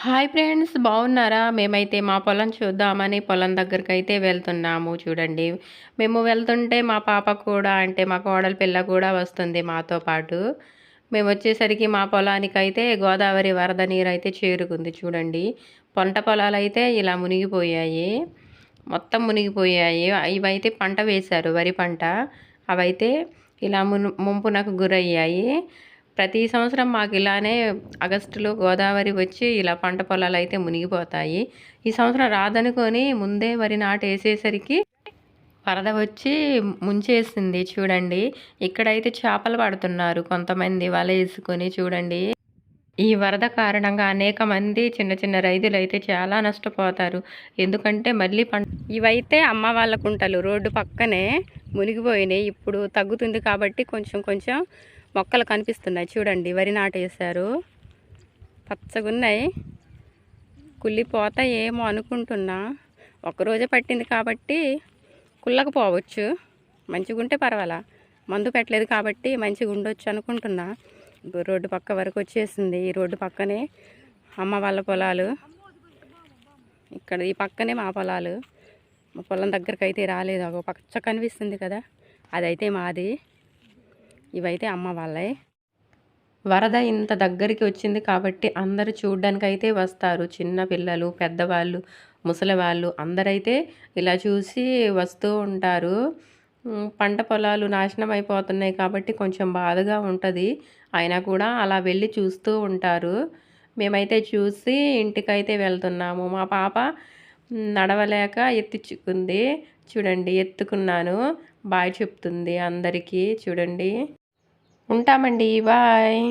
Hi friends, బాగున్నారా? మేమైతే మా పొలం చూద్దామని పొలం దగ్గరకైతే వెళ్తున్నాము చూడండి. మేము వెళ్తుంటే మా పాప కూడా, అంటే మా కోడలి పిల్ల కూడా వస్తుంది మాతో పాటు. మేము వచ్చేసరికి మా పొలానికైతే గోదావరి వరద నీరైతే చేరుకుంది చూడండి. పంట పొలాలైతే ఇలా మునిగిపోయాయి. మొత్తం మునిగిపోయాయి. ఇవైతే పంట వేశారు, వరి పంట. అవైతే ఇలా ముంపునకు గురయ్యాయి. ప్రతి సంవత్సరం మాకు ఇలానే ఆగస్టులో గోదావరి వచ్చి ఇలా పంట పొలాలు అయితే మునిగిపోతాయి. ఈ సంవత్సరం రాదనుకొని ముందే వరి నాటేసేసరికి వరద వచ్చి ముంచేసింది చూడండి. ఇక్కడైతే చేపలు పడుతున్నారు కొంతమంది వల వేసుకొని చూడండి. ఈ వరద కారణంగా అనేక మంది చిన్న చిన్న రైతులు అయితే చాలా నష్టపోతారు. ఎందుకంటే మళ్ళీ ఇవైతే అమ్మ వాళ్ళ కుంటలు రోడ్డు పక్కనే మునిగిపోయినాయి. ఇప్పుడు తగ్గుతుంది కాబట్టి కొంచెం కొంచెం మొక్కలు కనిపిస్తున్నాయి చూడండి. వరి నాటేశారు, పచ్చగున్నాయి. కుళ్ళిపోతాయేమో అనుకుంటున్నా. ఒకరోజే పట్టింది కాబట్టి కుళ్ళకపోవచ్చు. మంచిగుంటే పర్వాలా, మందు పెట్టలేదు కాబట్టి మంచిగా ఉండొచ్చు అనుకుంటున్నా. రోడ్డు పక్క వరకు వచ్చేసింది. ఈ రోడ్డు పక్కనే అమ్మ వాళ్ళ పొలాలు, ఇక్కడ ఈ పక్కనే మా పొలాలు. మా పొలం దగ్గరికి అయితే రాలేదు. ఒక పచ్చ కనిపిస్తుంది కదా, అదైతే మాది. ఇవైతే అమ్మ వాళ్ళే. వరద ఇంత దగ్గరికి వచ్చింది కాబట్టి అందరూ చూడ్డానికి అయితే వస్తారు. చిన్న పిల్లలు, పెద్దవాళ్ళు, ముసలివాళ్ళు అందరైతే ఇలా చూసి వస్తూ ఉంటారు. పంట పొలాలు నాశనం అయిపోతున్నాయి కాబట్టి కొంచెం బాధగా ఉంటుంది. అయినా కూడా అలా వెళ్ళి చూస్తూ ఉంటారు. మేమైతే చూసి ఇంటికైతే వెళ్తున్నాము. మా పాప నడవలేక ఎత్తించుకుంది చూడండి. ఎత్తుకున్నాను. బాయ్ చెప్తుంది అందరికీ చూడండి. ఉంటామండి, బాయ్.